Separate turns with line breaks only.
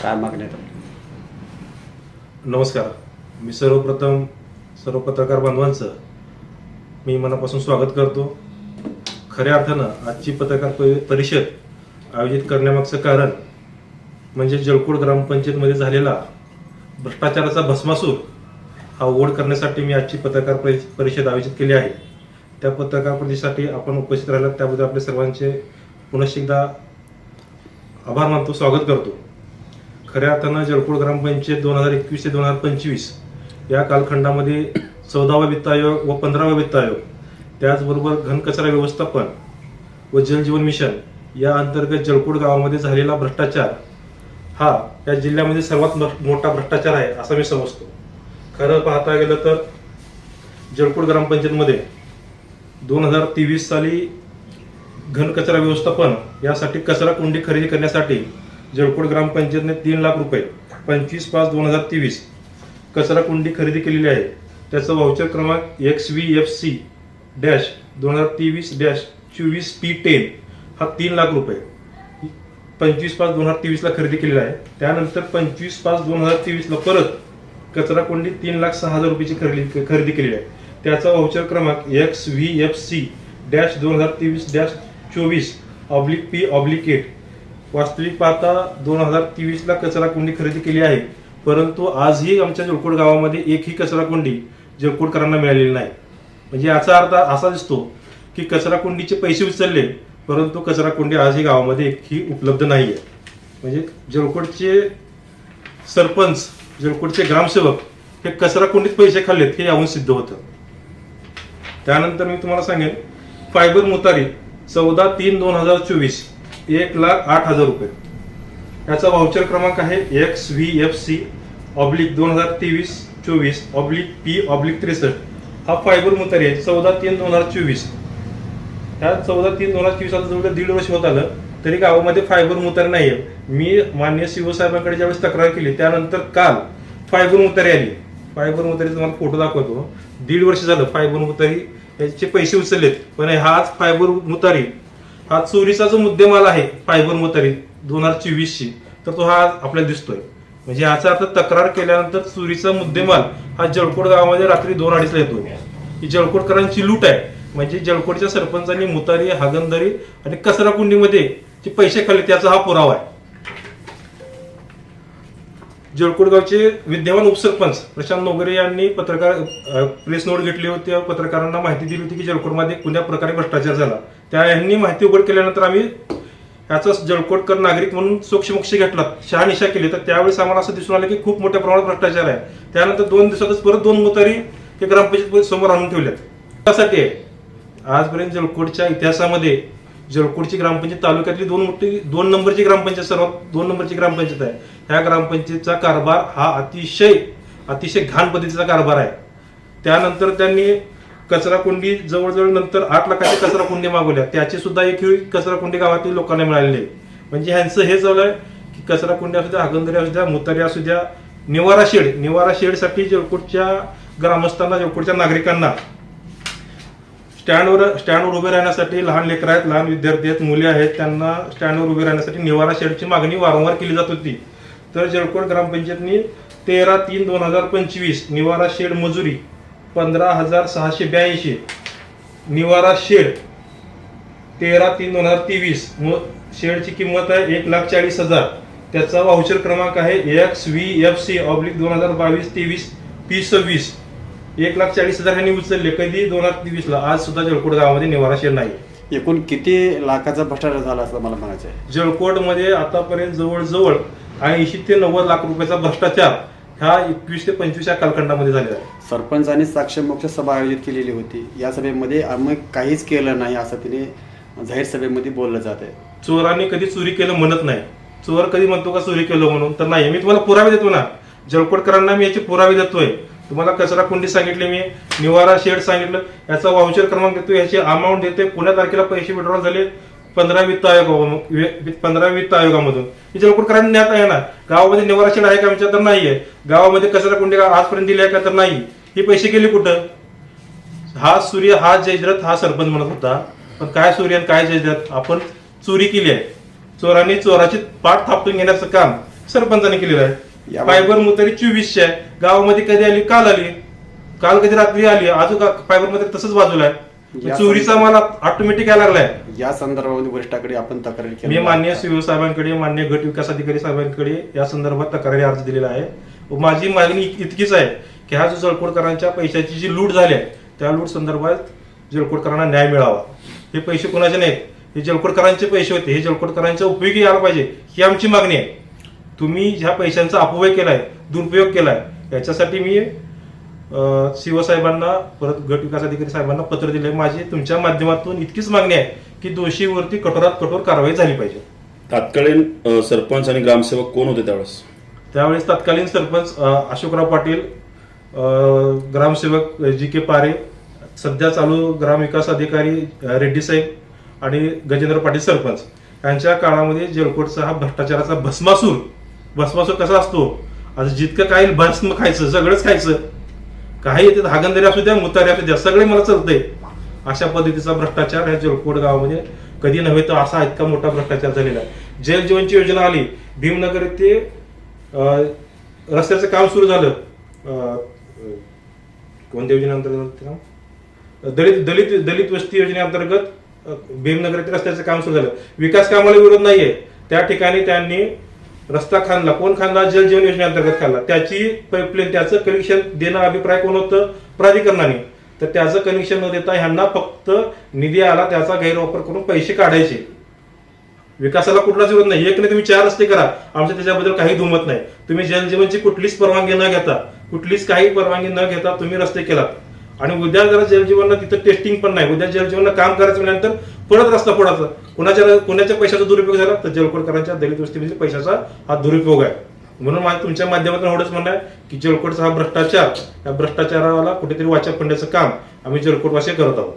काय मागण्यात?
नमस्कार. मी सर्व पत्रकार बांधवांचं मी मनापासून स्वागत करतो. खऱ्या अर्थानं आजची पत्रकार परिषद आयोजित करण्यामागचं कारण म्हणजे जळकोट ग्रामपंचायतमध्ये झालेला भ्रष्टाचाराचा भस्मासूर हा ओढ करण्यासाठी मी आजची पत्रकार परिषद आयोजित केली आहे. त्या पत्रकार परिषदेसाठी आपण उपस्थित राहिलात त्याबद्दल आपल्या सर्वांचे पुनश्च एकदा आभार मानतो, स्वागत करतो. खऱ्या अर्थानं जळकोट ग्रामपंचायत 2021 ते 2025 या कालखंडामध्ये 14वा वित्त आयोग व 15वा वित्त आयोग, त्याचबरोबर घनकचरा व्यवस्थापन व जलजीवन मिशन या अंतर्गत जळकोट गावामध्ये झालेला भ्रष्टाचार हा या जिल्ह्यामध्ये सर्वात मोठा भ्रष्टाचार आहे असं मी समजतो. खरं पाहता गेलं तर जळकोट ग्रामपंचायतमध्ये 2023 साली घनकचरा व्यवस्थापन यासाठी कचरा कुंडी खरेदी करण्यासाठी जळकोट ग्रामपंचायतने 3 लाख रुपये 25/5/2023 कचरा कुंडी खरेदी केलेली आहे. त्याचा व्हाउचर क्रमांक XVFC-2023-24P10 हा 3 लाख रुपये 25/5/2023 ला खरेदी केलेला आहे. त्यानंतर 25/5/2023 ला परत कचरा कुंडी 3,06,000 रुपयाची खरेदी केलेली आहे. त्याचा व्हाउचर क्रमांक XVFC-2023-24/P/8 वास्तविक पाहता 2023 ला कचरा कुंडी खरेदी केली आहे, परंतु आजही आमच्या जळकोट गावामध्ये एकही कचरा कुंडी जळकोटकरांना मिळालेली नाही. म्हणजे याचा अर्थ असा दिसतो की कचरा कुंडीचे पैसे उचलले, परंतु कचरा कुंडी आजही गावामध्ये एकही उपलब्ध नाही आहे. म्हणजे जळकोटचे सरपंच, जळकोटचे ग्रामसेवक हे कचरा कुंडीत पैसे खाल्लेत हे याहून सिद्ध होतं. त्यानंतर मी तुम्हाला सांगेन फायबर मुतारी 14/3/2024 1,08,000 रुपये. याचा व्हाउचर क्रमांक आहे XVFC-2023-24/P/63 हा फायबर मुतारी आहे 14/3/2024. ह्या 14/3/2024 आता जवळ 1.5 वर्ष होत आलं तरी गावामध्ये फायबर मुतारी नाही आहे. मी माननीय सीओ साहेबांकडे ज्यावेळेस तक्रार केली त्यानंतर काल फायबर मुतारी आली. फायबर मुतारी तुम्हाला फोटो दाखवतो. 1.5 वर्ष झालं फायबर मुतारी याचे पैसे उचललेत, पण हाच फायबर मुतारी हा चोरीचा जो मुद्देमाल आहे फायबर मुतारी 2024ची, तर तो हा आपल्याला दिसतोय. म्हणजे याचा अर्थ तक्रार केल्यानंतर चोरीचा मुद्देमाल हा जळकोट गावामध्ये रात्री 2-2:30 ला येतो. ही जळकोटकरांची लूट आहे. म्हणजे जळकोटच्या सरपंचांनी मुतारी, हागणदारी आणि कचरा कुंडीमध्ये जे पैसे खाल्ले त्याचा हा पुरावा आहे. जळकोट गावचे विद्यमान उपसरपंच प्रशांत नोगरे यांनी प्रेस नोट घेतली होती, पत्रकारांना माहिती दिली होती की जळकोटमध्ये कुण्या प्रकारे भ्रष्टाचार झाला. यांनी माहिती उघड केल्यानंतर आम्ही याचा जळकोटकर नागरिक म्हणून सोक्षमोक्ष घेतला, शहानिशा केली. तर त्यावेळेस आम्हाला असं दिसून आलं की खूप मोठ्या प्रमाणात भ्रष्टाचार आहे. त्यानंतर 2 दिवसातच परत 2 मुतारी हे ग्रामपंचायत समोर आणून ठेवल्यात. त्यासाठी आजपर्यंत जळकोटच्या इतिहासामध्ये जळकोटची ग्रामपंचायत तालुक्यातली 2 नंबरची ग्रामपंचायत, सर्वात 2 नंबरची ग्रामपंचायत आहे. ह्या ग्रामपंचायतचा कारभार हा अतिशय घाण पद्धतीचा कारभार आहे. त्यानंतर त्यांनी कचरा कुंडी जवळजवळ नंतर 8 लाखाची कचरा कुंडी मागवल्या, त्याची सुद्धा एकही कचरा कुंडी गावातील लोकांना मिळालेली. म्हणजे ह्यांचं हे चालू आहे की कचरा कुंडी असू द्या, हागणदारी असू द्या, मुतारी असू द्या, निवारा शेडसाठी जळकोटच्या ग्रामस्थांना, जळकोटच्या नागरिकांना स्टँडवर उभे राहण्यासाठी, लहान लेकरं आहेत, लहान विद्यार्थी आहेत, मुले आहेत, त्यांना स्टँडवर उभे राहण्यासाठी निवारा शेडची मागणी वारंवार केली जात होती. तर जळकोट ग्रामपंचायतनी 13/3/2025 निवारा शेड मजुरी 15,682, निवारा शेड 13/3/2023 शेडची किंमत आहे 1,40,000. त्याचा व्हाउचर क्रमांक आहे XVFC-2022-23P26 1,40,000 ह्यांनी उचलले. कधी 2023 ला. आज सुद्धा जळकोट गावामध्ये निवारा शेड नाही.
एकूण किती लाखाचा भ्रष्टाचार झाला असं मला म्हणायचं आहे?
जळकोटमध्ये आतापर्यंत जवळजवळ 80 ते 90 लाख रुपयाचा भ्रष्टाचार ह्या 21 ते 25 या कालखंडामध्ये झालेला आहे.
सरपंचांनी साक्षमोक्ष सभा आयोजित केलेली होती. या सभेमध्ये आम्ही काहीच केलं नाही असं तिने जाहीर सभेमध्ये बोललं जात आहे.
चोरांनी कधी चोरी केलं म्हणत नाही. चोर कधी म्हणतो का चोरी केलं म्हणून? तर नाही. मी तुम्हाला पुरावे देतो ना, जळकोटकरांना मी याचे पुरावे देतोय. तुम्हाला कचरा कुंडी सांगितले, मी निवारा शेड सांगितलं, याचा व्हाउचर क्रमांक देतो, याची अमाऊंट देते. पुण्या तारखेला पैसे विड्रॉल झाले 15 वित्त आयोगामधून. ही जळकोटकरांनी न्यात आहे ना. गावामध्ये निवारा शेड आहे का आमच्या? तर नाहीये. गावामध्ये कचरा कुंडी आजपर्यंत दिली आहे का? तर नाही. ही पैसे गेले कुठं? हा सूर्य, हा जयद्रथ, हा सरपंच म्हणत होता, पण काय सूर्य काय जयद्रथ? आपण चोरी केली आहे. चोरांनी चोराची पाठ थापटून घेण्याचं काम सरपंचाने केलेला आहे.
या-
फायबर मुतारी 2400 आहे. गावामध्ये कधी आली, काल कधी रात्री आली, अजून फायबर मध्ये तसंच बाजूला आहे.
या
चोरीचा माल ऑटोमॅटिक यायला लागलाय.
या संदर्भामध्ये वरिष्ठाकडे आपण तक्रारी
मी
केली
मान्य सीओ साहेबांकडे, मान्य गट विकास अधिकारी साहेबांकडे या संदर्भात तक्रारी अर्ज दिलेला आहे. व माझी मागणी इतकीच आहे की हा जो जळकोटकरांच्या पैशाची जी लूट झाली आहे त्या लूट संदर्भात जळकोटकरांना न्याय मिळावा. हे पैसे कोणाचे नाहीत, हे जळकोटकरांचे पैसे होते, हे जळकोटकरांच्या उपयोगी यायला पाहिजे ही आमची मागणी आहे. तुम्ही ह्या पैशांचा अपव्यय केलाय, दुरुपयोग केलाय, याच्यासाठी मी सीओ साहेबांना, परत गट विकास अधिकारी साहेबांना पत्र दिले. माझी तुमच्या माध्यमातून इतकीच मागणी आहे की दोषीवरती कठोरात कठोर कारवाई झाली पाहिजे.
तात्कालीन सरपंच आणि ग्रामसेवक कोण होते
त्यावेळेस तत्कालीन सरपंच अशोकराव पाटील, ग्रामसेवक जी.के. पारे, सध्या चालू ग्रामविकास अधिकारी रेड्डी साहेब आणि गजेंद्र पाटील सरपंच यांच्या काळामध्ये जळकोटचा हा भ्रष्टाचाराचा भस्मासूर कसा असतो, आता जितकं काही भस्म खायचं, सगळंच खायचं, काही येते हागंदरी असू द्या, मुतारी असू द्या, सगळे मला चालतंय, अशा पद्धतीचा भ्रष्टाचार ह्या जळकोट गावामध्ये कधी नव्हे तर असा इतका मोठा भ्रष्टाचार झालेला आहे. जल जीवनची योजना आली, भीमनगर ते रस्त्याचं काम सुरू झालं, कोणत्या योजनेअंतर्गत, दलित वस्ती योजनेअंतर्गत भीमनगर ते रस्त्याचं काम सुरू झालं. विकास कामाला विरोध नाहीये, त्या ठिकाणी त्यांनी रस्ता खांदला. कोण खांदला? जल जीवन योजनेअंतर्गत खांदला. त्याची पाईपलाईन, त्याचं कनेक्शन देणं अभिप्राय कोण होतं? प्राधिकरणाने. तर त्याचं कनेक्शन न देता ह्यांना फक्त निधी आला त्याचा गैरवापर करून पैसे काढायचे. विकासाला कुठलाच विरोध नाही, एक नाही तुम्ही 4 रस्ते करा, आमचं त्याच्याबद्दल काही दुमत नाही. तुम्ही जलजीवनची कुठलीच परवानगी न घेता, कुठलीच काही परवानगी न घेता तुम्ही रस्ते केलात आणि उद्या जरा जलजीवनला तिथं टेस्टिंग पण नाही, उद्या जलजीवनला काम करायचं म्हटल्यानंतर परत रस्ता फोडायचा. कुणाच्या पैशाचा दुरुपयोग झाला तर जळकोटकरांच्या दलित वस्तीमध्ये पैशाचा हा दुरुपयोग आहे. म्हणून माझं तुमच्या माध्यमातून एवढंच म्हणणं आहे की जळकोटचा हा भ्रष्टाचार, या भ्रष्टाचाराला कुठेतरी वाचा फोडण्याचं काम आम्ही जळकोटवासी करत आहोत.